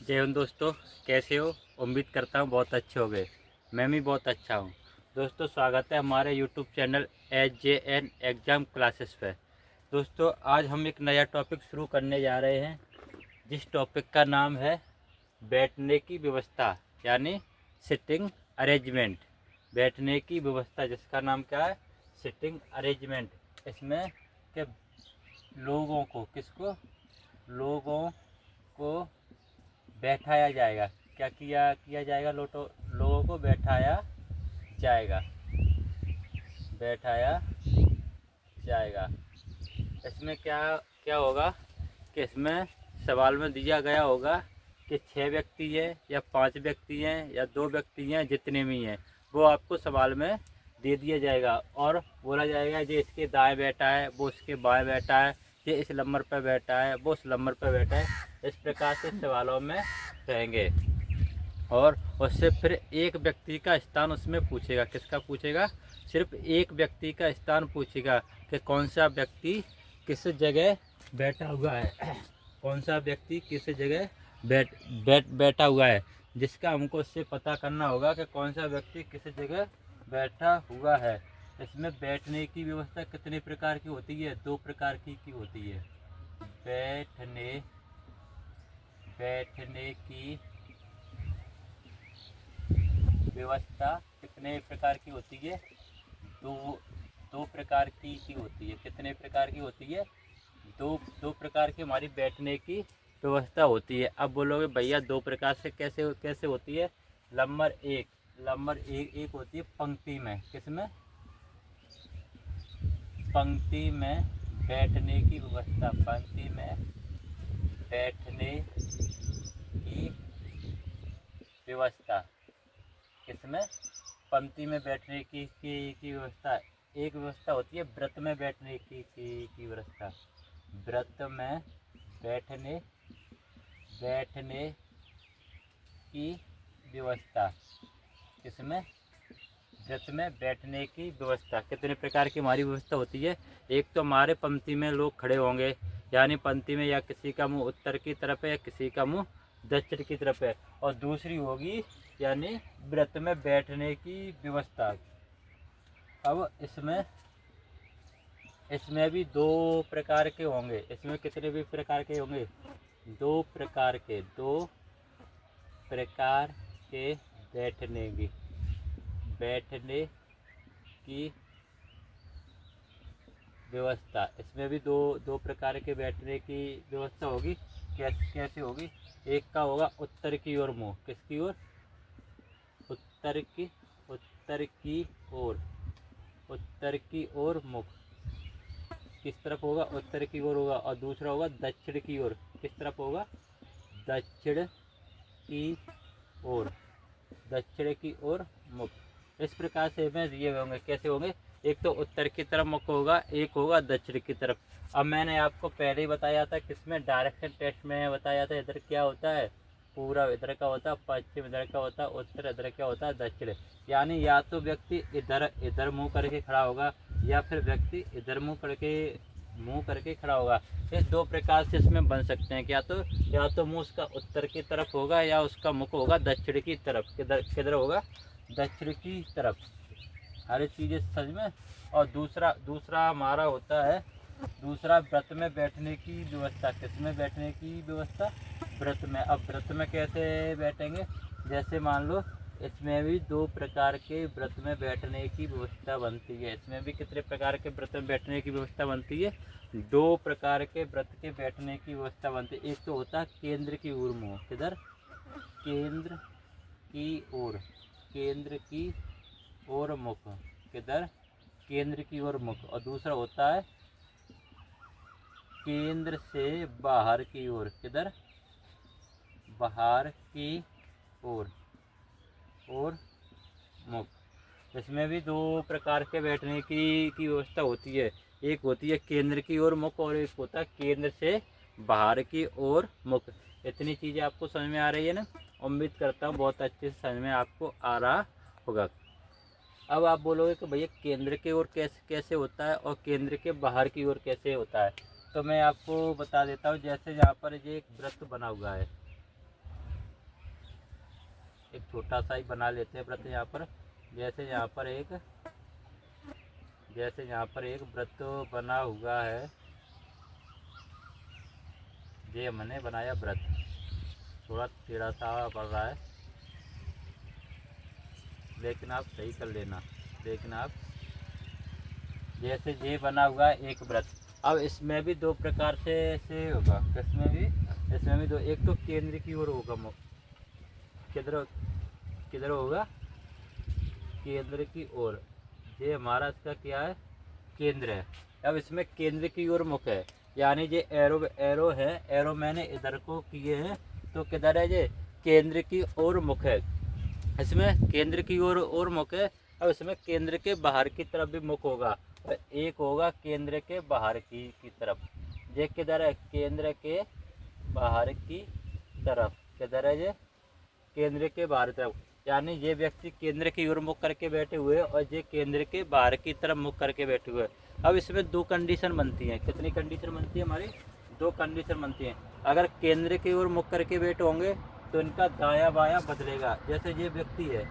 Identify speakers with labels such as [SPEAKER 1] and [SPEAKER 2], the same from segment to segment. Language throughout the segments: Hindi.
[SPEAKER 1] जय हिंद दोस्तों, कैसे हो? उम्मीद करता हूँ बहुत अच्छे हो गए। मैं भी बहुत अच्छा हूँ। दोस्तों, स्वागत है हमारे YouTube channel SJN exam classes पे। दोस्तों, आज हम एक नया टॉपिक शुरू करने जा रहे हैं, जिस टॉपिक का नाम है बैठने की व्यवस्था, यानी सिटिंग अरेंजमेंट। बैठने की व्यवस्था, जिसका नाम क्या है? Sitting arrangement. इसमें के लोगों को बैठाया जाएगा। क्या किया किया जाएगा? लोगों को बैठाया जाएगा। बैठाया जाएगा। इसमें क्या क्या होगा कि इसमें सवाल में दिया गया होगा कि 6 व्यक्ति हैं या 5 व्यक्ति हैं या 2 व्यक्ति हैं, जितने भी हैं वो आपको सवाल में दे दिया जाएगा और बोला जाएगा ये इसके दाएं बैठा है, वो इसके बाएं बैठा है, ये इस नंबर पर बैठा है, वो उस नंबर पर बैठा है। इस प्रकार से सवालों में रहेंगे और उससे फिर एक व्यक्ति का स्थान उसमें पूछेगा। किसका पूछेगा? सिर्फ एक व्यक्ति का स्थान पूछेगा कि कौन सा व्यक्ति किस जगह बैठा हुआ है। कौन सा व्यक्ति किस जगह बैठा हुआ है, जिसका हमको उससे पता करना होगा कि कौन सा व्यक्ति किस जगह बैठा हुआ है। इसमें बैठने की व्यवस्था कितने प्रकार की होती है? 2 प्रकार की होती है। बैठने की व्यवस्था कितने प्रकार की होती है? दो दो प्रकार की होती है। कितने प्रकार की होती है? दो प्रकार की हमारी बैठने की व्यवस्था होती है। अब बोलोगे भैया 2 प्रकार से कैसे कैसे होती है? नंबर एक होती है पंक्ति में। किसमें? पंक्ति में बैठने की व्यवस्था। पंक्ति में बैठने की व्यवस्था। किसमें? पंक्ति में बैठने की व्यवस्था। एक व्यवस्था होती है व्रत में बैठने की व्यवस्था। व्रत में बैठने की व्यवस्था। किसमें? व्रत में बैठने की व्यवस्था। कितने प्रकार की हमारी व्यवस्था होती है? एक तो हमारे पंक्ति में लोग खड़े होंगे, यानी पंक्ति में या किसी का मुंह उत्तर की तरफ है या किसी का मुंह दक्षिण की तरफ है। और दूसरी होगी यानी व्रत में बैठने की व्यवस्था। अब इसमें भी 2 प्रकार के होंगे। इसमें कितने भी प्रकार के होंगे? 2 प्रकार के बैठने की व्यवस्था। इसमें भी दो प्रकार के बैठने की व्यवस्था होगी। कैसे होगी? एक का होगा उत्तर की ओर मुंह। किसकी ओर? उत्तर की ओर। उत्तर की ओर मुख किस तरफ होगा? उत्तर की ओर होगा। और दूसरा होगा दक्षिण की ओर। किस तरफ होगा? दक्षिण की ओर। दक्षिण की ओर मुख। इस प्रकार से हमें दिए हुए होंगे। कैसे होंगे? एक तो उत्तर की तरफ मुख होगा, एक होगा दक्षिण की तरफ। अब मैंने आपको पहले ही बताया था, किसमें? डायरेक्शन टेस्ट में बताया था। इधर क्या होता है? पूर्व इधर का होता है, पश्चिम इधर का होता है, उत्तर इधर क्या होता है? दक्षिण। यानी या तो व्यक्ति इधर मुंह करके खड़ा होगा या फिर व्यक्ति इधर मुंह करके खड़ा होगा। इस 2 प्रकार से इसमें बन सकते हैं। या तो मुंह उसका उत्तर की तरफ होगा या उसका मुख होगा दक्षिण की तरफ। किधर होगा? दक्षिण की तरफ। हर चीज़ें समझ में। और दूसरा हमारा होता है दूसरा व्रत में बैठने की व्यवस्था। किसमें बैठने की व्यवस्था? व्रत में। अब व्रत में कैसे बैठेंगे? जैसे मान लो इसमें भी 2 प्रकार के व्रत में बैठने की व्यवस्था बनती है। इसमें भी कितने प्रकार के व्रत में बैठने की व्यवस्था बनती है? 2 प्रकार के व्रत के बैठने की व्यवस्था बनती है। एक तो होता है केंद्र की ओर मुँह। किधर? केंद्र की ओर। केंद्र की ओर मुख। किधर? केंद्र की ओर मुख। और दूसरा होता है केंद्र से बाहर की ओर। किधर? बाहर की ओर और मुख। इसमें भी 2 प्रकार के बैठने की व्यवस्था होती है। एक होती है केंद्र की ओर मुख और एक होता है केंद्र से बाहर की ओर मुख। इतनी चीज़ें आपको समझ में आ रही है ना? उम्मीद करता हूँ बहुत अच्छे से समझ में आपको आ रहा होगा। अब आप बोलोगे कि भैया केंद्र की ओर कैसे होता है और केंद्र के बाहर की ओर कैसे होता है? तो मैं आपको बता देता हूँ। जैसे यहाँ पर ये एक वृत्त बना हुआ है, एक छोटा सा ही बना लेते हैं वृत्त यहाँ पर। जैसे यहाँ पर एक वृत्त बना हुआ है, ये हमने बनाया वृत्त। थोड़ा टेढ़ा सा पड़ रहा है, लेकिन आप सही कर लेना। लेकिन आप जैसे ये बना हुआ है एक वृत्त। अब इसमें भी दो प्रकार से होगा। इसमें भी दो, एक तो केंद्र की ओर होगा मुख। किधर होगा? केंद्र की ओर। ये हमारा इसका क्या है? केंद्र है। अब इसमें केंद्र की ओर मुख है, यानी ये एरो है, एरो मैंने इधर को किए हैं, तो किधर है? ये केंद्र की ओर मुख है। इसमें केंद्र की ओर मुख है। अब इसमें केंद्र के बाहर की तरफ भी मुख होगा, एक होगा केंद्र के बाहर की तरफ। ये किधर है? केंद्र के बाहर की तरफ। किधर है? ये केंद्र के बाहर की तरफ, यानी ये व्यक्ति केंद्र की ओर मुख करके बैठे हुए हैं और ये केंद्र के बाहर की तरफ मुख करके बैठे हुए हैं। अब इसमें दो कंडीशन बनती हैं। कितनी कंडीशन बनती है हमारी? दो कंडीशन बनती हैं। अगर केंद्र की ओर मुख करके बैठे होंगे तो इनका दायां बायां बदलेगा। जैसे ये व्यक्ति है,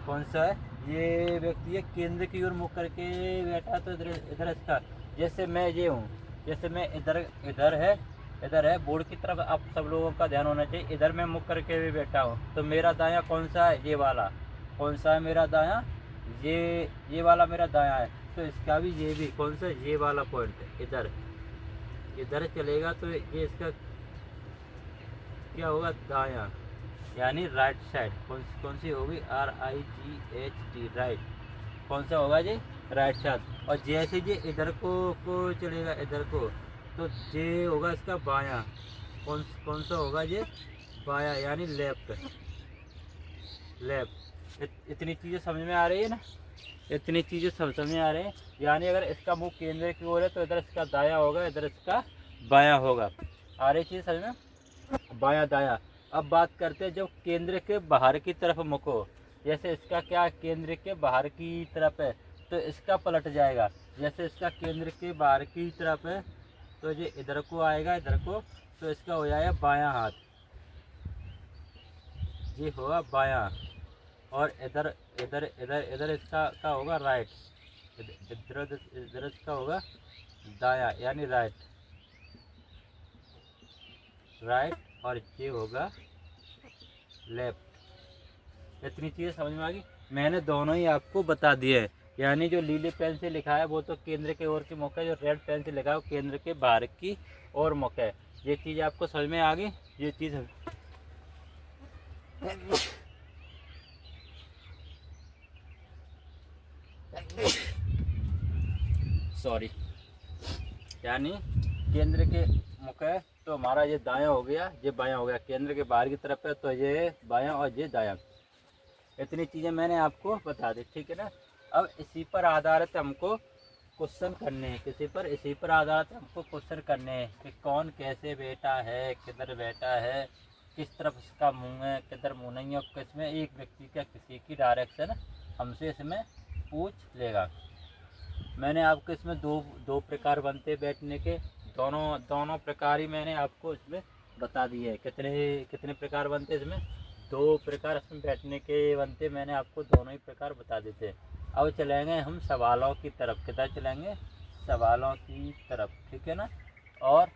[SPEAKER 1] कौन सा है? ये व्यक्ति है केंद्र की ओर मुख करके बैठा, तो इधर इसका, जैसे मैं ये हूँ, जैसे मैं इधर है बोर्ड की तरफ। आप सब लोगों का ध्यान होना चाहिए, इधर मैं मुख करके भी बैठा हूँ, तो मेरा दायां कौन सा है? ये वाला। कौन सा है मेरा दायां? ये वाला मेरा दायां है। तो इसका भी, ये भी कौन सा? ये वाला पॉइंट इधर चलेगा, तो ये इसका क्या होगा? दायां, यानी राइट साइड। कौन सी होगी? RIGHT, right. कौन सा होगा? ये राइट साइड। और जैसे ये इधर को चलेगा, इधर को, तो ये होगा इसका बायां। कौन सा होगा? ये बायां, यानी लेफ्ट। इतनी चीज़ें समझ में आ रही है ना? इतनी चीज़ें समझ में आ रही हैं। यानी अगर इसका मुंह केंद्र की ओर है तो इधर इसका दायां होगा, इधर इसका बायां होगा। आ रही चीज़ समझ में? बायां दायां। अब बात करते हैं जब केंद्र के बाहर की तरफ मुख हो। जैसे इसका क्या? केंद्र के बाहर की तरफ है, तो इसका पलट जाएगा। जैसे इसका केंद्र के बाहर की तरफ है, तो ये इधर को आएगा, इधर को, तो इसका हो जाएगा बायां हाथ। ये होगा बायां। और इधर इसका क्या होगा? राइट। इधर इसका होगा दायां, यानी राइट। और ये होगा लेफ्ट। इतनी चीज़ें समझ में आ गई? मैंने दोनों ही आपको बता दिए हैं। यानी जो नीले पेन से लिखा है वो तो केंद्र के ओर की मुख है, जो रेड पेन से लिखा है वो केंद्र के बाहर की ओर मुख है। ये चीज़ आपको समझ में आ गई? ये चीज़ सॉरी, यानी केंद्र के मुख है तो हमारा ये दायां हो गया, ये बायां हो गया। केंद्र के बाहर की तरफ है तो ये बायां और ये दायां। इतनी चीज़ें मैंने आपको बता दी, ठीक है ना? अब इसी पर आधारित हमको क्वेश्चन करने हैं। इसी पर आधारित हमको क्वेश्चन करने हैं कि कौन कैसे बैठा है, किधर बैठा है, किस तरफ उसका मुंह है, किधर मुंह नहीं है। किसमें? एक व्यक्ति का किसी की डायरेक्शन हमसे इसमें पूछ लेगा। मैंने आपको इसमें दो प्रकार बनते बैठने के, दोनों प्रकार ही मैंने आपको इसमें बता दिए है। कितने प्रकार बनते इसमें? दो प्रकार इसमें बैठने के बनते, मैंने आपको दोनों ही प्रकार बता देते हैं। अब चलेंगे हम सवालों की तरफ। किधर चलेंगे? सवालों की तरफ, ठीक है ना? और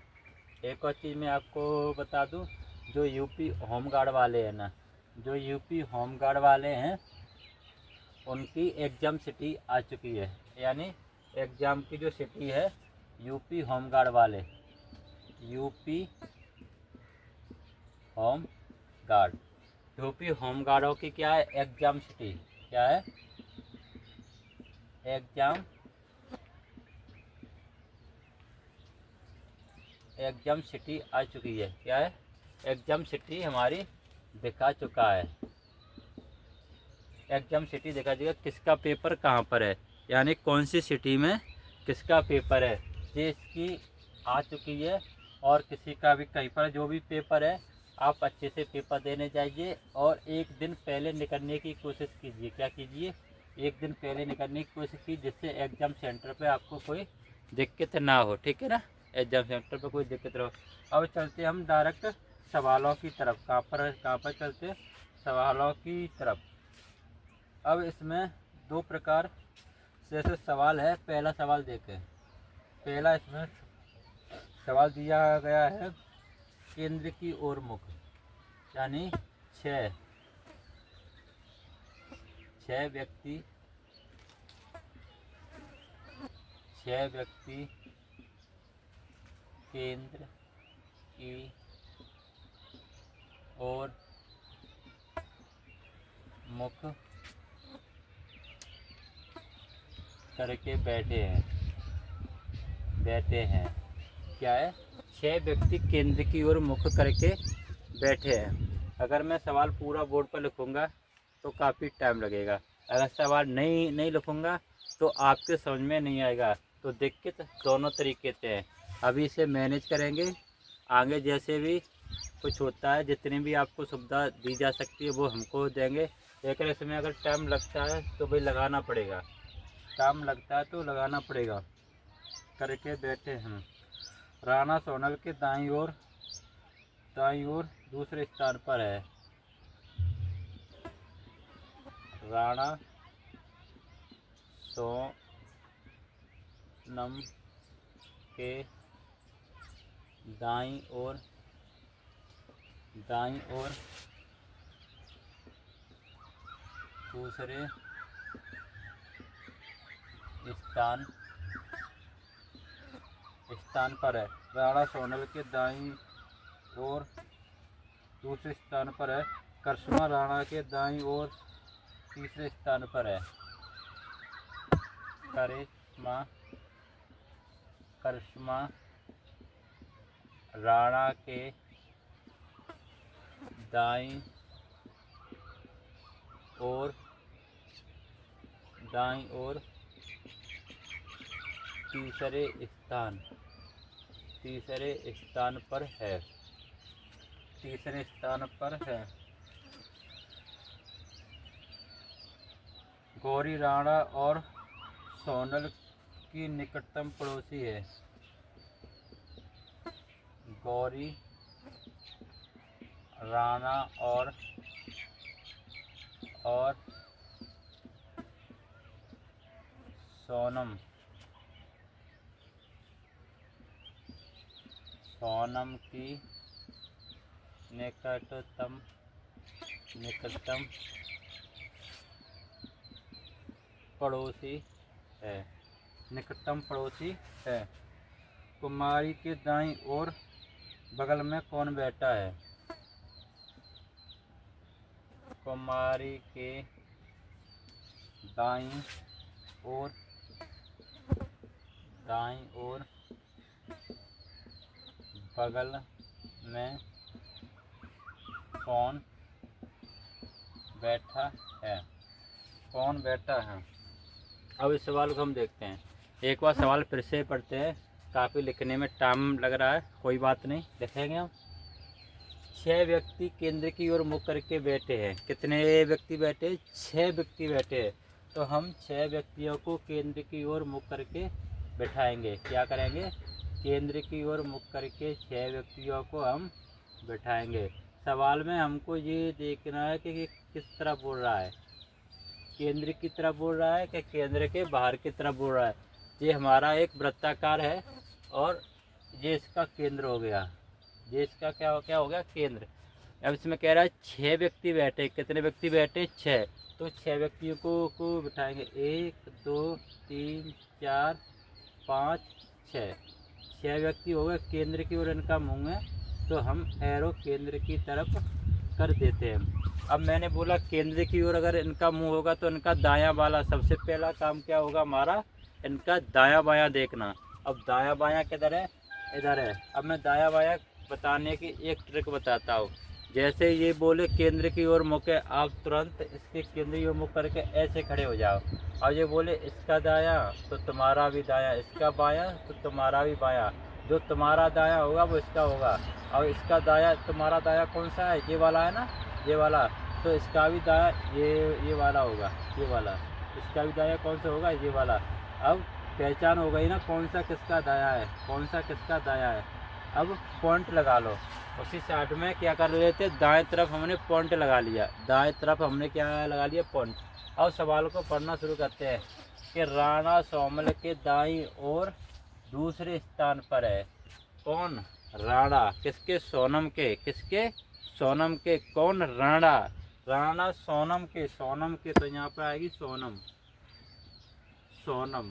[SPEAKER 1] एक और चीज़ मैं आपको बता दूं, जो यूपी होमगार्ड वाले हैं ना, जो यूपी होमगार्ड वाले हैं उनकी एग्ज़ाम सिटी आ चुकी है। यानी एग्ज़ाम की जो सिटी है, यूपी होमगार्ड वाले, यूपी होमगार्डों की क्या है? Exam city. क्या है? एग्ज़ाम सिटी आ चुकी है। क्या है? एग्ज़ाम सिटी हमारी दिखा चुका है। एग्ज़ाम सिटी दिखा देगा किसका पेपर कहाँ पर है, यानी कौन सी सिटी में किसका पेपर है, ये इसकी आ चुकी है। और किसी का भी कहीं पर जो भी पेपर है, आप अच्छे से पेपर देने जाइए और एक दिन पहले निकलने की कोशिश कीजिए। क्या कीजिए? एक दिन पहले निकलने की कोशिश कीजिए, जिससे एग्ज़ाम सेंटर पे आपको कोई दिक्कत ना हो, ठीक है ना? एग्ज़ाम सेंटर पे कोई दिक्कत ना हो। अब चलते हम डायरेक्ट सवालों की तरफ। कहाँ पर चलते? सवालों की तरफ। अब इसमें दो प्रकार से ऐसे सवाल है। पहला सवाल देखें। पहला इसमें सवाल दिया गया है केंद्र की ओर मुख, यानी छह व्यक्ति केंद्र की ओर मुख करके बैठे हैं। क्या है? 6 व्यक्ति केंद्र की ओर मुख करके बैठे हैं। अगर मैं सवाल पूरा बोर्ड पर लिखूंगा तो काफ़ी टाइम लगेगा। अगर सवाल नहीं लिखूंगा तो आपके समझ में नहीं आएगा। तो दिक्कत दोनों तरीके से है। अभी इसे मैनेज करेंगे। आगे जैसे भी कुछ होता है, जितनी भी आपको सुविधा दी जा सकती है वो हमको देंगे। लेकिन इसमें अगर टाइम लगता है तो भाई लगाना पड़ेगा। टाइम लगता है तो लगाना पड़ेगा। करके बैठे हैं। राणा सोनल के दाईं ओर दूसरे स्थान पर है। राणा सोनम के दाईं ओर दूसरे स्थान पर है। राणा सोनल के दाईं ओर दूसरे स्थान पर है। करिश्मा राणा के दाईं ओर तीसरे स्थान पर है। करिश्मा राणा के दाईं ओर तीसरे स्थान पर है। गौरी राणा और सोनल की निकटतम पड़ोसी है। गौरी राणा और सोनम की निकटतम पड़ोसी है। कुमारी के दाईं ओर बगल में कौन बैठा है? कुमारी के दाईं ओर बगल में कौन बैठा है? अब इस सवाल को हम देखते हैं। एक बार सवाल फिर से पढ़ते हैं। काफ़ी लिखने में टाइम लग रहा है, कोई बात नहीं, लिखेंगे हम। 6 व्यक्ति केंद्र की ओर मुख करके बैठे हैं। कितने व्यक्ति बैठे? 6 व्यक्ति बैठे हैं। तो हम 6 व्यक्तियों को केंद्र की ओर मुख करके बैठाएंगे। क्या करेंगे? केंद्र की ओर मुख करके 6 व्यक्तियों को हम बैठाएंगे। सवाल में हमको ये देखना है कि किस तरह बोल रहा है। केंद्र की तरफ बोल रहा है कि केंद्र के बाहर की तरफ बोल रहा है। ये हमारा एक वृत्ताकार है और ये इसका केंद्र हो गया। ये इसका क्या हो गया? केंद्र। अब इसमें कह रहा है 6 व्यक्ति बैठे। कितने व्यक्ति बैठे? 6। तो 6 व्यक्तियों को बिठाएंगे। 1 2 3 4 5 6। 6 व्यक्ति हो गए। केंद्र की ओर इनका मुँह है तो हम एरो केंद्र की तरफ कर देते हैं। अब मैंने बोला केंद्र की ओर अगर इनका मुंह होगा तो इनका दायां वाला सबसे पहला काम क्या होगा हमारा? इनका दायां बायां देखना। अब दायां बायां किधर है? इधर है। अब मैं दायां बायां बताने की एक ट्रिक बताता हूँ। जैसे ये बोले केंद्र की ओर मुख है, आप तुरंत इसके केंद्र की ओर मुख करके ऐसे खड़े हो जाओ। और ये बोले इसका दायां तो तुम्हारा भी दायां, इसका बायां तो तुम्हारा भी बायां। जो तुम्हारा दायां होगा वो इसका होगा। और इसका दायां, तुम्हारा दायां कौन सा है? ये वाला है ना, ये वाला। तो इसका भी दायां ये वाला होगा, ये वाला। इसका भी दायां कौन सा होगा? ये वाला। अब पहचान हो गई ना कौन सा किसका दायां है, कौन सा किसका दायां है। अब पॉइंट लगा लो। उसी साइड में क्या कर लेते, दाएं तरफ हमने पॉइंट लगा लिया, दाएं तरफ हमने क्या लगा लिया, पॉइंट। अब सवाल को पढ़ना शुरू करते हैं कि राणा सोमल के दाईं ओर दूसरे स्थान पर है कौन, राणा। किसके, सोनम के, किसके, सोनम के। कौन, राणा, राणा सोनम के, सोनम के, तो यहाँ पर आएगी सोनम, सोनम,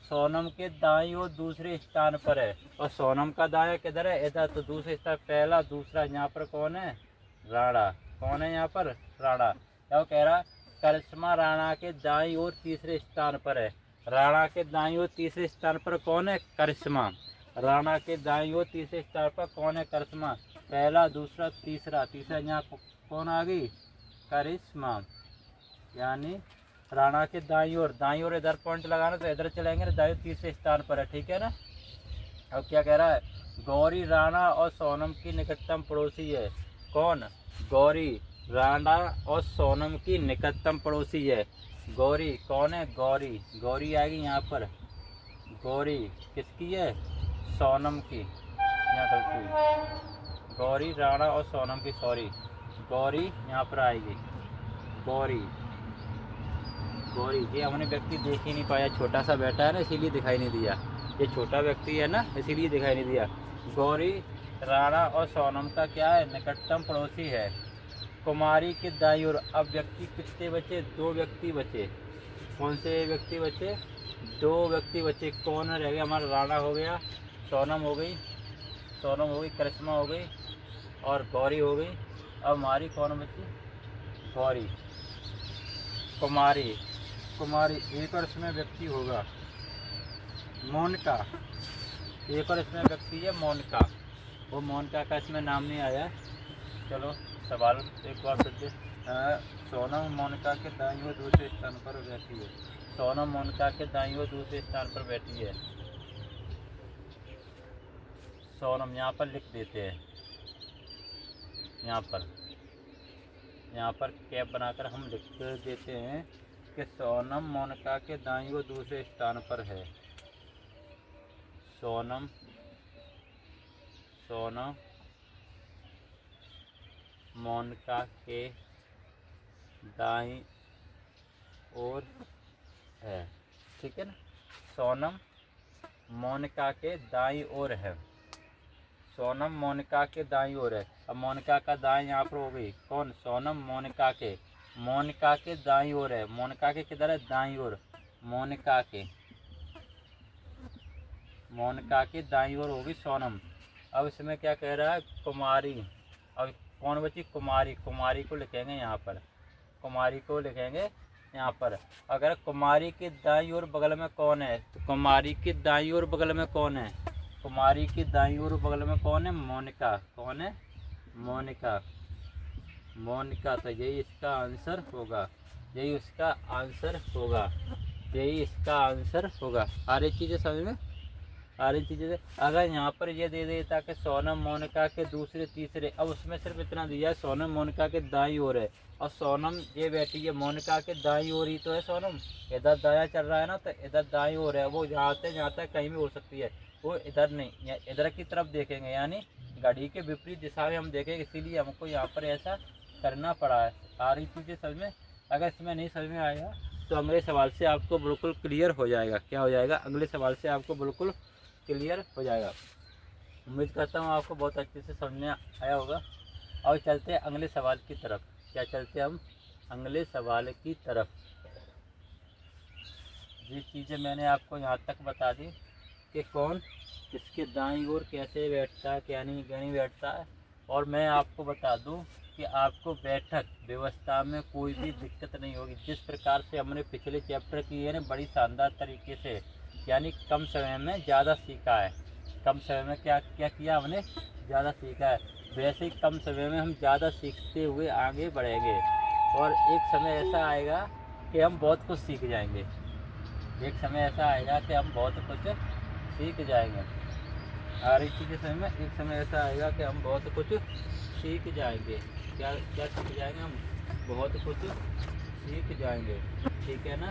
[SPEAKER 1] सोनम के दाईं ओर दूसरे स्थान पर है। और सोनम का दाया किधर है, इधर, तो दूसरे स्थान, पहला दूसरा, यहाँ पर कौन है, राणा। कौन है यहाँ पर, राणा। क्या कह रहा, करिश्मा राणा के दाईं ओर तीसरे स्थान पर है। राणा के दाईं ओर तीसरे स्थान पर कौन है, करिश्मा। राणा के दाईं ओर तीसरे स्थान पर कौन है, करिश्मा। पहला दूसरा तीसरा, तीसरा यहाँ कौन आ गई, करिश्मा। यानी राणा के दाईं ओर, दाईं ओर इधर पॉइंट लगाना तो इधर चलेंगे, दाईं तीसरे स्थान पर है, ठीक है ना। अब क्या कह रहा है, गौरी राणा और सोनम की निकटतम पड़ोसी है। कौन, गौरी राणा और सोनम की निकटतम पड़ोसी है। गौरी कौन है, गौरी, गौरी आएगी यहाँ पर, गौरी किसकी है, सोनम की, यहाँ गलती, गौरी राणा और सोनम की, सॉरी, गौरी यहाँ पर आएगी, गौरी, गौरी। ये हमने व्यक्ति देख ही नहीं पाया, छोटा सा बैठा है ना, इसीलिए दिखाई नहीं दिया, ये छोटा व्यक्ति है ना, इसीलिए दिखाई नहीं दिया। गौरी राणा और सोनम का क्या है, निकटतम पड़ोसी है। कुमारी के दाईं ओर, अब व्यक्ति कितने बचे, दो व्यक्ति बचे। कौन से व्यक्ति बचे, दो व्यक्ति बचे। कौन रह गया हमारा, राणा हो गया, सोनम हो गई, सोनम हो गई, करिश्मा हो गई और गौरी हो गई। अब हमारी कौन बची, गौरी, कुमारी, कुमारी। एक और इसमें व्यक्ति होगा मोनिका, एक और इसमें व्यक्ति है मोनिका, वो मोनिका का इसमें नाम नहीं आया। चलो सवाल एक बार फिर से, सोनम मोनिका के दाईं ओर दूसरे स्थान पर बैठी है। सोनम मोनिका के दाईं ओर दूसरे स्थान पर बैठी है। सोनम यहाँ पर लिख देते हैं, यहाँ पर कैप बनाकर हम लिख देते हैं कि सोनम मोनिका के दाईं ओर दूसरे स्थान पर है। सोनम, सोनम मोनिका के दाईं ओर है, ठीक है ना। सोनम मोनिका के दाईं ओर है, सोनम मोनिका के दाईं ओर है। अब मोनिका का दाईं यहाँ पर हो गई, कौन, सोनम मोनिका के, मोनिका के दाईं ओर है। मोनिका के किधर है, दाईं ओर, मोनिका के, मोनिका के दाईं ओर होगी सोनम। अब इसमें क्या कह रहा है, कुमारी। अब कौन बची, कुमारी, कुमारी को लिखेंगे यहाँ पर, कुमारी को लिखेंगे यहाँ पर। अगर कुमारी के दाईं ओर बगल में कौन है, तो कुमारी के दाईं ओर बगल में कौन है, कुमारी के दाईं ओर बगल में कौन है, मोनिका। कौन है, मोनिका, मोनिका। तो यही इसका आंसर होगा, यही उसका आंसर होगा, यही इसका आंसर होगा। आ रही चीज़ें समझ में, आ रही चीज़ें। अगर यहाँ पर ये दे देता कि सोनम मोनिका के दूसरे तीसरे, अब उसमें सिर्फ इतना दिया है सोनम मोनिका के दाईं ओर है, और सोनम ये बैठी है मोनिका के दाईं ओर ही तो है सोनम, इधर दाया चल रहा है ना, तो इधर दाईं ओर है। वो जहाँ से जहाँ तक कहीं भी हो सकती है, वो इधर नहीं, इधर की तरफ देखेंगे, यानी घड़ी के विपरीत दिशा में हम देखेंगे, इसीलिए हमको यहाँ पर ऐसा करना पड़ा है। आ रही चीज़ें समझ में। अगर इसमें नहीं समझ में आएगा तो अगले सवाल से आपको बिल्कुल क्लियर हो जाएगा। क्या हो जाएगा, अगले सवाल से आपको बिल्कुल क्लियर हो जाएगा। उम्मीद करता हूँ आपको बहुत अच्छे से समझ में आया होगा। और चलते हैं अगले सवाल की तरफ। क्या चलते हैं हम अगले सवाल की तरफ। ये चीज़ें मैंने आपको यहाँ तक बता दी कि कौन किसके दाईं ओर कैसे बैठता है, क्या नहीं बैठता है। और मैं आपको बता दूं कि आपको बैठक व्यवस्था में कोई भी दिक्कत नहीं होगी। जिस प्रकार से हमने पिछले चैप्टर किए हैं बड़ी शानदार तरीके से, यानी कम समय में ज़्यादा सीखा है। कम समय में क्या क्या किया हमने, ज़्यादा सीखा है। वैसे ही कम समय में हम ज़्यादा सीखते हुए आगे बढ़ेंगे, और एक समय ऐसा आएगा कि हम बहुत कुछ सीख जाएंगे। एक समय ऐसा आएगा कि हम बहुत कुछ सीख जाएंगे। आ रही चीज़ें समय में, एक समय ऐसा आएगा कि हम बहुत कुछ सीख जाएंगे। क्या क्या सीख जाएंगे, हम बहुत कुछ सीख जाएंगे, ठीक है ना।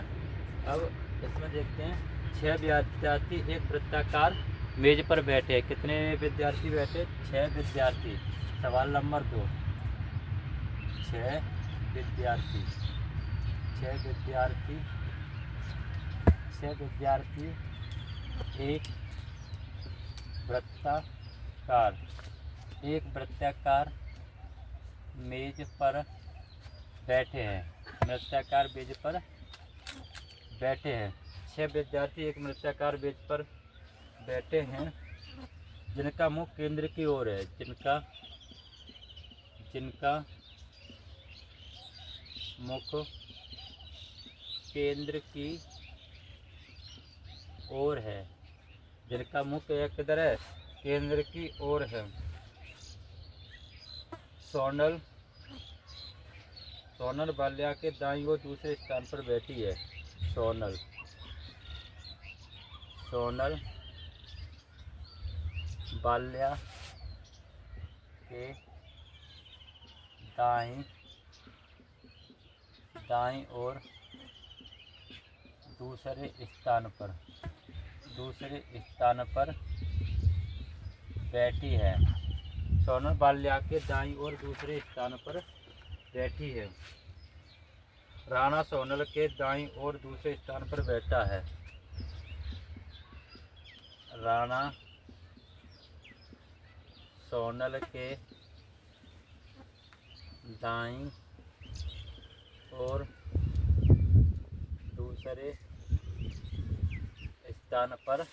[SPEAKER 1] अब इसमें देखते हैं 6 विद्यार्थी एक वृत्ताकार मेज पर बैठे। कितने विद्यार्थी बैठे? 6 विद्यार्थी। सवाल नंबर 2, 6 विद्यार्थी, 6 विद्यार्थी, 6 विद्यार्थी एक वृत्ताकार, एक वृत्ताकार मेज पर बैठे हैं। वृत्ताकार मेज पर बैठे हैं। 6 विद्यार्थी एक वृत्ताकार मेज पर बैठे हैं जिनका मुख केंद्र की ओर है। जिनका मुख केंद्र की ओर है। जिनका मुख किधर है? केंद्र की ओर है। सोनल बाल्या के दाईं ओर दूसरे स्थान पर बैठी है। सोनल बाल्या के दाईं ओर दूसरे स्थान पर बैठी है। सोनल बाल्या के दाईं ओर दूसरे स्थान पर बैठी है। राणा सोनल के दाईं ओर दूसरे स्थान पर बैठा है। राणा सोनल के दाईं ओर दूसरे स्थान पर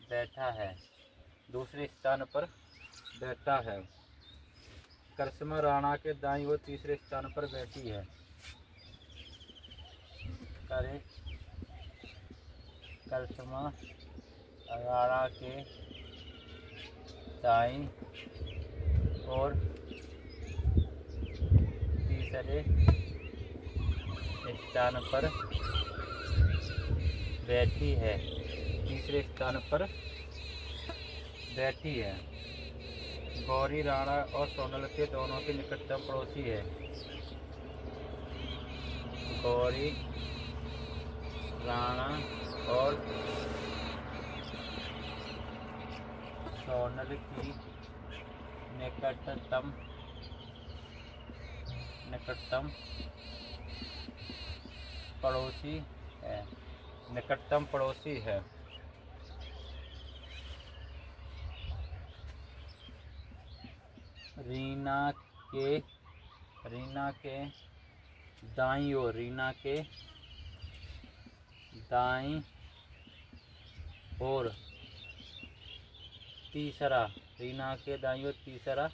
[SPEAKER 1] बैठा है। करिश्मा राणा के दाईं ओर तीसरे स्थान पर बैठी है। करिश्मा राणा के दाईं ओर तीसरे स्थान पर बैठी है। गौरी राणा और सोनल के दोनों की निकटतम पड़ोसी है। गौरी राणा और सोनल की निकटतम पड़ोसी है। रीना के दाईं ओर तीसरा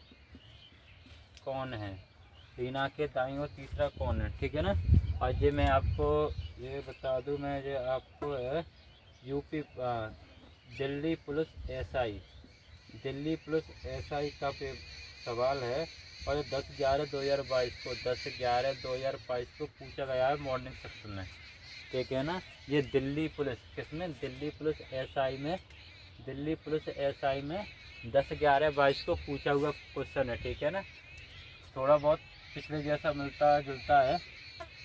[SPEAKER 1] कौन है? रीना के दाईं ओर तीसरा कौन है? ठीक है ना। आज ये मैं आपको ये बता दूं, मैं ये आपको है यूपी दिल्ली पुलिस एसआई का सवाल है और 10/11/2022 को पूछा गया है मॉर्निंग सेक्शन में। ठीक है ना। ये दिल्ली पुलिस किसमें? दिल्ली पुलिस एसआई में 10/11/22 को पूछा हुआ क्वेश्चन है। ठीक है ना। थोड़ा बहुत पिछले जैसा मिलता जुलता है,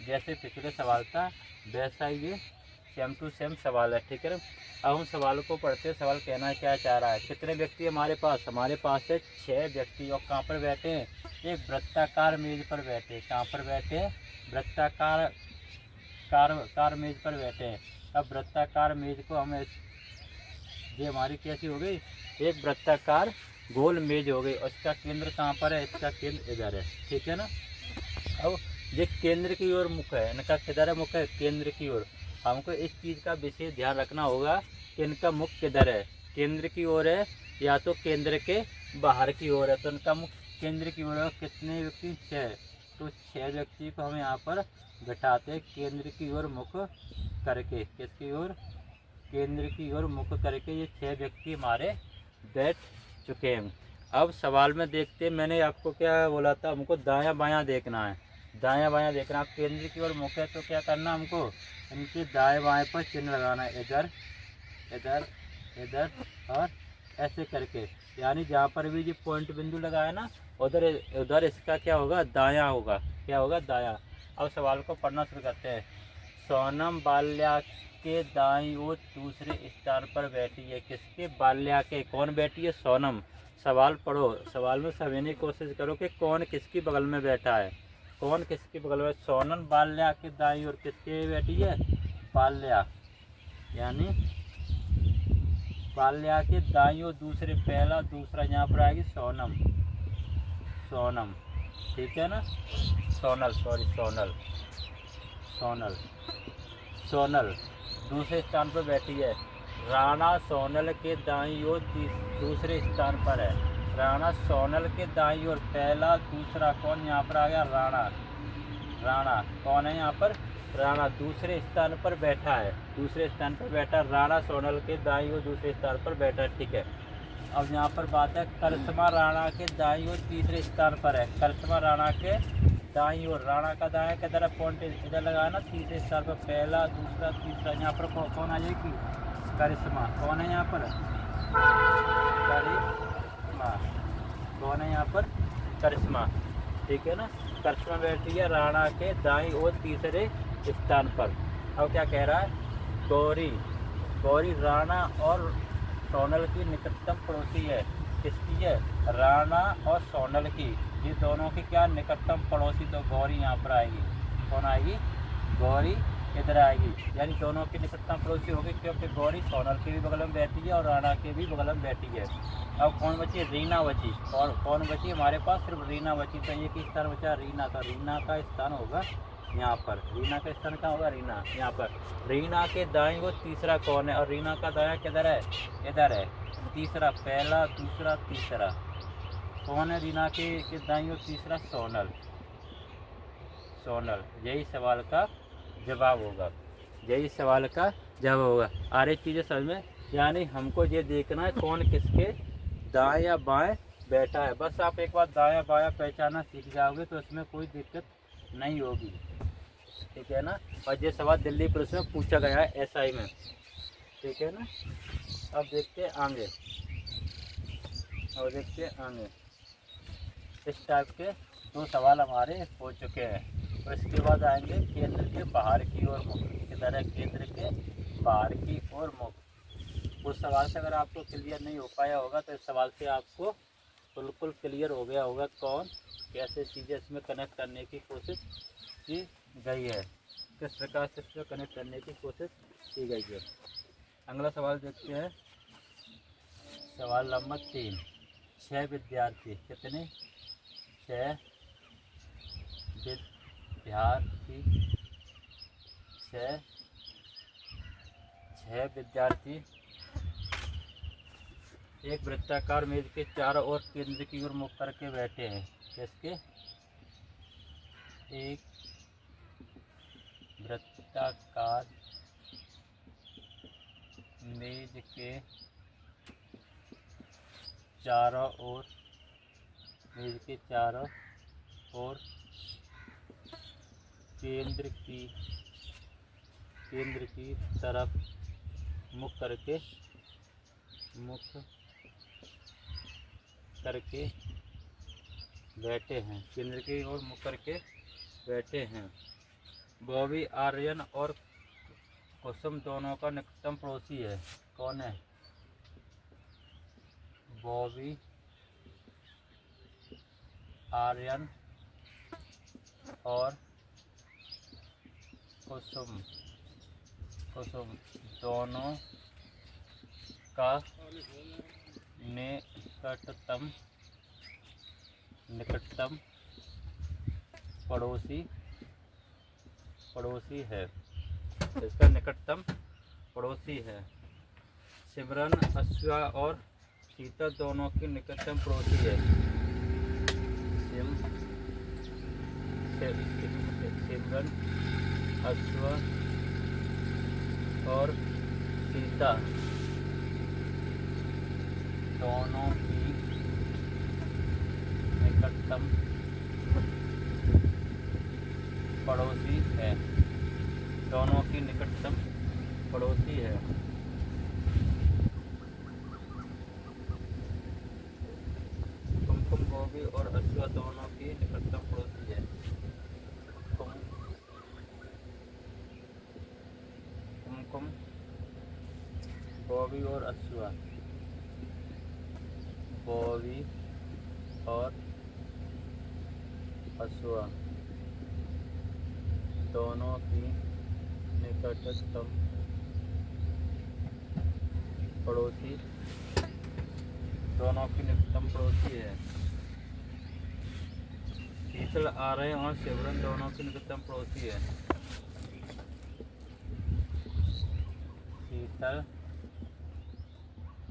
[SPEAKER 1] जैसे पिछले सवाल था वैसा ही ये सेम टू सेम सवाल है। ठीक है ना। अब हम सवाल को पढ़ते हैं। सवाल कहना क्या चाह रहा है? कितने व्यक्ति हमारे पास है 6 व्यक्ति। और कहाँ पर बैठे हैं? एक वृत्ताकार मेज पर बैठे हैं। कहाँ पर बैठे हैं? वृत्ताकार मेज पर बैठे हैं। अब वृत्ताकार मेज को हमें ये हमारी कैसी हो गई? एक वृत्ताकार गोल मेज हो गई। और इसका केंद्र कहाँ पर है? इसका केंद्र इधर है। ठीक है ना। अब ये केंद्र की ओर मुख है। इनका किधर है? मुख है केंद्र की ओर। हमको इस चीज़ का विशेष ध्यान रखना होगा कि इनका मुख किधर है? केंद्र की ओर है या तो केंद्र के बाहर की ओर है। तो इनका मुख केंद्र की ओर है। कितने व्यक्ति? 6। तो 6 व्यक्ति को हम यहाँ पर बैठाते हैं केंद्र की ओर मुख करके। किसकी ओर? केंद्र की ओर मुख करके ये 6 व्यक्ति हमारे बैठ चुके हैं। अब सवाल में देखते हैं, मैंने आपको क्या बोला था? हमको दायां बायां देखना है। आप केंद्र की ओर मुख है तो क्या करना हमको? इनके दाएं बाएं पर चिन्ह लगाना है। इधर और ऐसे करके, यानी जहाँ पर भी ये पॉइंट बिंदु लगाया ना उधर इसका क्या होगा? दायां होगा। क्या होगा? दायां। अब सवाल को पढ़ना शुरू करते हैं। सोनम बाल्या के दाईं ओर दूसरे स्थान पर बैठी है। किसके? बाल्या के। कौन बैठी है? सोनम। सवाल पढ़ो, सवाल में समझने की कोशिश करो कि कौन किसकी बगल में बैठा है। कौन किसकी बगल में? सोनम बाल्या के दाईं ओर किसके बैठी है? बाल्या, यानी बाल्या के दाईं ओर दूसरे, पहला दूसरा, यहाँ पर आएगी सोनम। सोनम, ठीक है ना? सोनल, सॉरी सोनल। सोनल, सोनल दूसरे स्थान पर बैठी है। राणा सोनल के दाईं ओर दूसरे स्थान पर है। राणा सोनल के दाईं ओर पहला दूसरा, कौन यहाँ पर आ गया? राणा। राणा कौन है यहाँ पर? राणा दूसरे स्थान पर बैठा है। दूसरे स्थान पर बैठा, राणा सोनल के दाईं ओर दूसरे स्थान पर बैठा है, ठीक है। अब यहाँ पर बात है, करिश्मा राणा के दाईं ओर तीसरे स्थान पर है। करिश्मा राणा के दाईं ओर, राणा का दाएं किधर है? पॉइंट इधर लगाया ना, तीसरे स्थान पर, पहला दूसरा तीसरा, यहाँ पर कौन आ जाएगी? करिश्मा। कौन है यहाँ पर? करिश्मा। कौन है यहाँ पर? करिश्मा, ठीक है ना? करिश्मा बैठी है राणा के दाईं ओर तीसरे स्थान पर। अब क्या कह रहा है? गौरी। गौरी राणा और सोनल की निकटतम पड़ोसी है। किसकी है? राणा और सोनल की। ये दोनों की क्या? निकटतम पड़ोसी। तो गौरी यहाँ पर आएगी। कौन आएगी? गौरी इधर आएगी, यानी दोनों की निकटतम पड़ोसी होगी, क्योंकि गौरी सोनल के भी बगल में बैठी है और राणा के भी बगल में बैठी है। अब कौन बची? रीना बची। कौन बची? हमारे पास सिर्फ रीना बची। तो ये किस स्थान बचा? रीना का। रीना का स्थान होगा यहाँ पर। रीना का स्थान कहाँ होगा? रीना, यहाँ पर। रीना के दाईं ओर तीसरा कौन है? और रीना का दायां किधर है? इधर है। तीसरा, पहला दूसरा तीसरा, कौन है रीना के दाईं ओर तीसरा? सोनल। सोनल, यही सवाल का जवाब होगा। यही सवाल का जवाब होगा। आ रही चीज़ें समझ में? यानी हमको ये देखना है कौन किसके दाएं या बाएं बैठा है। बस आप एक बार दायां बायां पहचाना सीख जाओगे तो इसमें कोई दिक्कत नहीं होगी, ठीक है ना? और ये सवाल दिल्ली पुलिस में पूछा गया है SI में, ठीक है ना? अब देखते हैं आगे, और देखते हैं आगे। इस टाइप के 2 सवाल हमारे हो चुके हैं। तो इसके बाद आएंगे केंद्र के बाहर की ओर मुख। किधर है? केंद्र के बाहर की ओर मुख। उस सवाल से अगर आपको क्लियर नहीं हो पाया होगा तो इस सवाल से आपको बिल्कुल क्लियर हो गया होगा कौन कैसे चीज़ें इसमें कनेक्ट करने की कोशिश की गई है, किस प्रकार से इसमें कनेक्ट करने की कोशिश की गई है। अगला सवाल देखते हैं, सवाल नंबर 3। 6 विद्यार्थी, कितने? 6 विद्यार्थी। 6 विद्यार्थी एक वृत्ताकार मेज के चारों ओर केंद्र की ओर मुख करके बैठे हैं। किसके? एक वृत्ताकार मेज के चारों ओर, मेज के चारों ओर केंद्र की तरफ मुख करके बैठे हैं। केंद्र की ओर मुख करके बैठे हैं। बॉबी आर्यन और कुसुम दोनों का निकटतम पड़ोसी है। कौन है? बॉबी आर्यन और कुसुम दोनों का निकटतम पड़ोसी है। इसका निकटतम पड़ोसी है। सिमरन, अश्वा और सीता दोनों की निकटतम पड़ोसी है। सिमरन, अश्वा और सीता दोनों की निकटतम पड़ोसी है। दोनों की निकटतम पड़ोसी है। कुमकुम, बॉबी और अश्वा दोनों की निकटतम पड़ोसी है। कुमकुम बॉबी और अश्वा, बॉबी और अश्वा दोनों की निकटतम पड़ोसी, दोनों की निकटतम पड़ोसी है। शीतल, आर्यन और सिमरन दोनों की निकटतम पड़ोसी है। शीतल,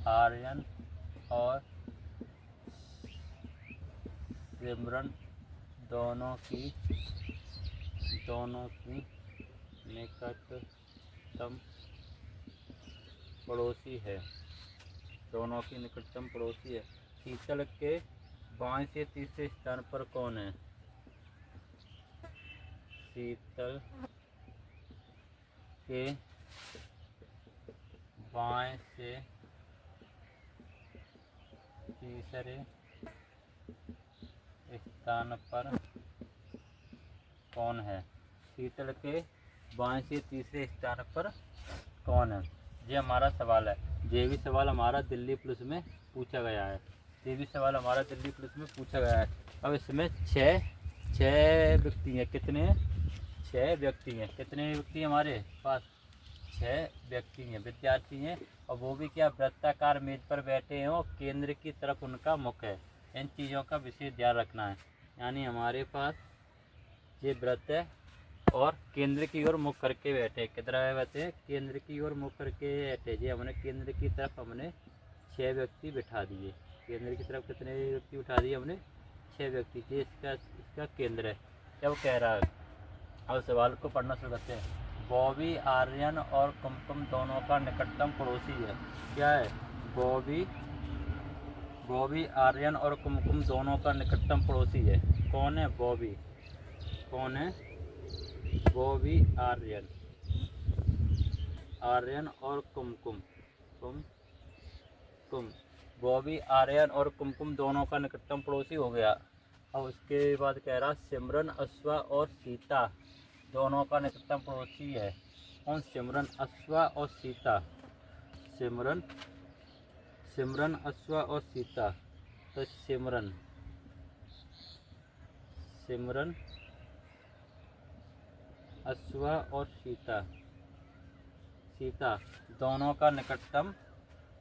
[SPEAKER 1] आर्यन और सिमरन दोनों की निकटतम पड़ोसी है, दोनों की निकटतम पड़ोसी है। शीतल के बाएं से तीसरे स्थान पर कौन है? शीतल के बाएं से तीसरे स्थान पर कौन है? शीतल के बाएं से तीसरे स्थान पर कौन है? ये हमारा सवाल है। ये भी सवाल हमारा दिल्ली पुलिस में पूछा गया है। ये भी सवाल हमारा दिल्ली पुलिस में पूछा गया है। अब इसमें छः व्यक्ति हैं। कितने हैं? 6 व्यक्ति हैं। कितने व्यक्ति हैं हमारे पास? 6 व्यक्ति हैं, विद्यार्थी हैं। और वो भी क्या, वृत्ताकार मेज पर बैठे हैं और केंद्र की तरफ उनका मुख है। इन चीज़ों का विशेष ध्यान रखना है। यानी हमारे पास ये वृत्त है और केंद्र की ओर मुख करके बैठे। कितना बैठे हैं? केंद्र की ओर मुख करके बैठे। जी हमने केंद्र की तरफ 6 व्यक्ति बिठा दिए। केंद्र की तरफ कितने व्यक्ति बिठा दिए हमने? 6 व्यक्ति। ये इसका केंद्र है। क्या वो कह रहा है? अब सवाल को पढ़ना शुरू करते हैं। बॉबी, आर्यन और कुमकुम दोनों का निकटतम पड़ोसी है। क्या है? बॉबी, आर्यन और कुमकुम दोनों का निकटतम पड़ोसी है। कौन है? बॉबी। कौन है? बॉबी, आर्यन और कुमकुम। बॉबी, आर्यन और कुमकुम दोनों का निकटतम पड़ोसी हो गया। अब उसके बाद कह रहा सिमरन, अश्वा और सीता दोनों का निकटतम पड़ोसी है। कौन? सिमरन, अश्वा और सीता। सिमरन, अश्वा और सीता। तो सिमरन, अश्वा और सीता दोनों का निकटतम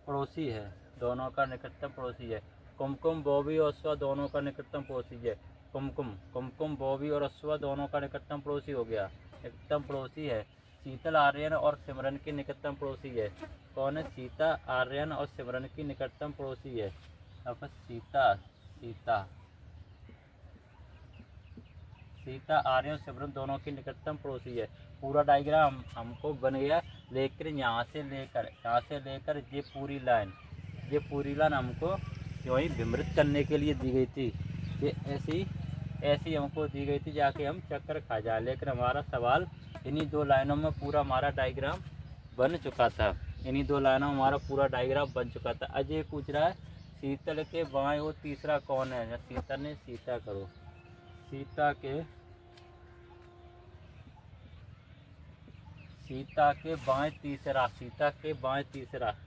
[SPEAKER 1] पड़ोसी है। दोनों का निकटतम पड़ोसी है। कुमकुम, बॉबी और अश्वा दोनों का निकटतम पड़ोसी है। कुमकुम, बॉबी और अश्वा दोनों का निकटतम पड़ोसी हो गया। निकटतम पड़ोसी है। शीतल, आर्यन और सिमरन की निकटतम पड़ोसी है। कौन है? सीता, आर्यन और सिमरन की निकटतम पड़ोसी है। अब सीता, आर्यन, सिमरन दोनों की निकटतम पड़ोसी है। पूरा डायग्राम हमको बन गया। लेकिन यहाँ से लेकर ये पूरी लाइन हमको यूँ ही विमृत करने के लिए दी गई थी। ये ऐसी हमको दी गई थी जाके हम चक्कर खा जाए। लेकिन हमारा सवाल इन्हीं 2 लाइनों में पूरा हमारा डायग्राम बन चुका था। इन्हीं 2 लाइनों में हमारा पूरा डायग्राम बन चुका था। अजय पूछ रहा है शीतल के बाएं और तीसरा कौन है? या शीतल ने सीता करो। सीता के बाएं तीसरा।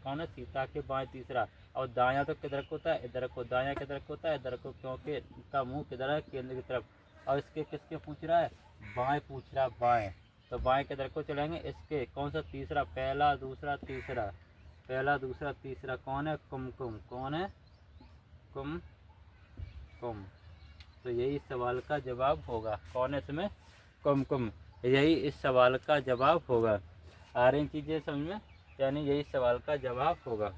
[SPEAKER 1] कौन है? सीता के बाएं तीसरा। और दायां तो किधर को होता है? इधर को। दायां किधर को होता है? इधर को, क्योंकि इनका मुंह किधर है? केंद्र की तरफ। और इसके किसके पूछ रहा है? बाएं पूछ रहा है। बाएं, तो बाएं किधर को चलेंगे? इसके। कौन सा? तीसरा। पहला, दूसरा, तीसरा। कौन है? कुमकुम। कौन है? कुमकुम। तो यही सवाल का जवाब होगा। कौन है इसमें? कुमकुम। यही इस सवाल का जवाब होगा। आ रही चीज़ें समझ में? यानी यही सवाल का जवाब होगा।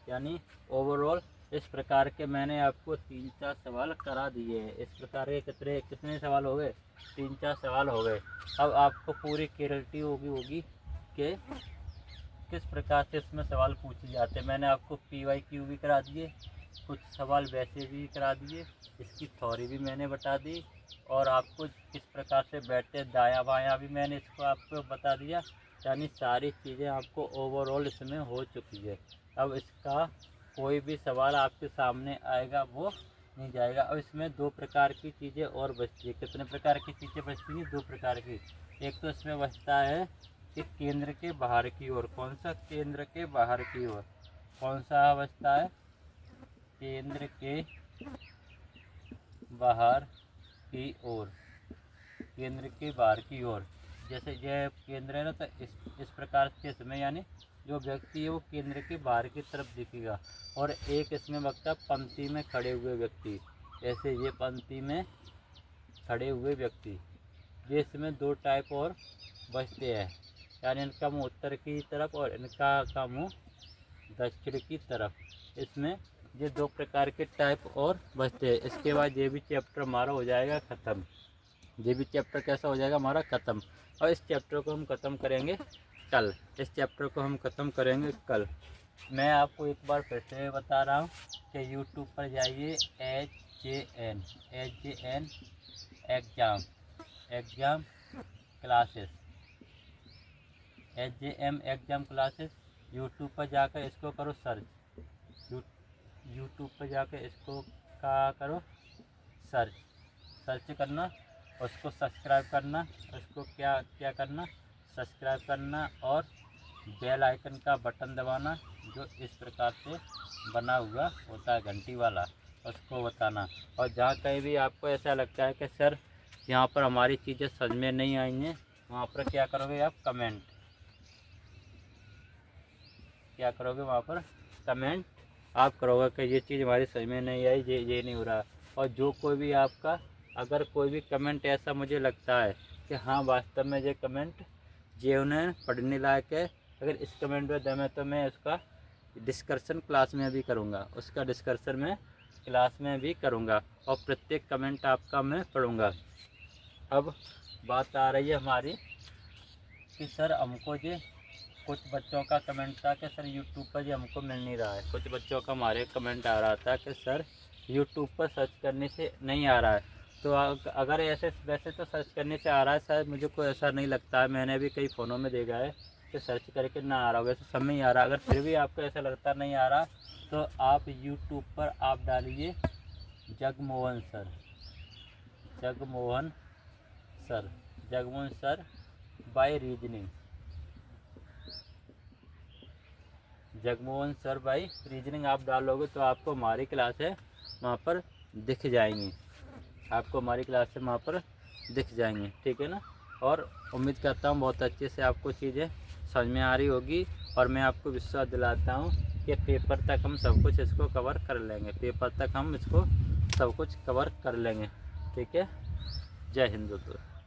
[SPEAKER 1] यानी ओवरऑल इस प्रकार के मैंने आपको 3-4 सवाल करा दिए हैं। इस प्रकार के कितने सवाल हो गए? 3-4 सवाल हो गए। अब आपको पूरी क्लैरिटी होगी कि किस प्रकार से इसमें सवाल पूछे जाते हैं। मैंने आपको PYQ भी करा दिए, कुछ सवाल वैसे भी करा दिए, इसकी थ्योरी भी मैंने बता दी, और आपको किस प्रकार से बैठते दायां बायां भी मैंने इसको आपको बता दिया। यानी सारी चीज़ें आपको ओवरऑल इसमें हो चुकी है। अब इसका कोई भी सवाल आपके सामने आएगा वो नहीं जाएगा। अब इसमें 2 प्रकार की चीज़ें और बचती है। कितने प्रकार की चीज़ें बचती हैं? 2 प्रकार की। एक तो इसमें बचता है कि केंद्र के बाहर की ओर। कौन सा? केंद्र के बाहर की ओर। कौन सा अवस्था है? केंद्र के बाहर की ओर। केंद्र के बाहर की ओर। जैसे यह केंद्र है ना, तो इस प्रकार से इसमें यानी जो व्यक्ति है वो केंद्र के बाहर की तरफ दिखेगा। और एक इसमें बचता पंक्ति में खड़े हुए व्यक्ति। ऐसे ये पंक्ति में खड़े हुए व्यक्ति। ये इसमें दो टाइप और बचते हैं, यानी इनका मुँह उत्तर की तरफ और इनका मुँह दक्षिण की तरफ। इसमें ये दो प्रकार के टाइप और बचते हैं। इसके बाद ये भी चैप्टर हमारा हो जाएगा ख़त्म। ये भी चैप्टर कैसा हो जाएगा हमारा ख़त्म। और इस चैप्टर को हम ख़त्म करेंगे कल। इस चैप्टर को हम ख़त्म करेंगे कल। मैं आपको एक बार फिर से बता रहा हूँ कि यूट्यूब पर जाइए HJN exam classes, HJM exam classes. YouTube पर जाकर इसको करो सर्च। यूट्यूब पर जाकर इसको क्या करो? सर्च करना। उसको सब्सक्राइब करना। उसको क्या करना? सब्सक्राइब करना और बेल आइकन का बटन दबाना, जो इस प्रकार से बना हुआ होता है घंटी वाला, उसको बताना। और जहाँ कहीं भी आपको ऐसा लगता है कि सर यहाँ पर हमारी चीज़ें समझ में नहीं आई हैं, वहाँ पर क्या करोगे आप? कमेंट। क्या करोगे? वहाँ पर कमेंट आप करोगे कि ये चीज़ हमारी समझ में नहीं आई, ये नहीं हो रहा। और जो कोई भी आपका अगर कोई भी कमेंट ऐसा मुझे लगता है कि हाँ वास्तव में ये कमेंट ये उन्हें पढ़ने लायक है, अगर इस कमेंट में दम है तो मैं उसका डिस्कशन क्लास में भी करूँगा। उसका डिस्कशन में क्लास में भी करूँगा और प्रत्येक कमेंट आपका मैं पढ़ूँगा। अब बात आ रही है हमारी कि सर हमको ये कुछ बच्चों का कमेंट था कि सर यूट्यूब पर ये हमको मिल नहीं रहा है। कुछ बच्चों का हमारे कमेंट आ रहा था कि सर यूट्यूब पर सर्च करने से नहीं आ रहा है। तो अगर ऐसे वैसे तो सर्च करने से आ रहा है, शायद मुझे कोई ऐसा नहीं लगता है। मैंने भी कई फ़ोनों में देखा है कि सर्च करके ना आ रहा हो, वैसे सब में ही आ रहा। अगर फिर भी आपको ऐसा लगता नहीं आ रहा तो आप यूट्यूब पर आप डालिए Jagmohan sir by reasoning. Jagmohan sir by reasoning आप डालोगे तो आपको हमारी क्लासें वहाँ पर दिख जाएंगी। आपको हमारी क्लासें वहाँ पर दिख जाएंगी, ठीक है ना। और उम्मीद करता हूँ बहुत अच्छे से आपको चीज़ें समझ में आ रही होगी। और मैं आपको विश्वास दिलाता हूँ कि पेपर तक हम सब कुछ इसको कवर कर लेंगे। पेपर तक हम इसको सब कुछ कवर कर लेंगे, ठीक है। जय हिंद दोस्तों।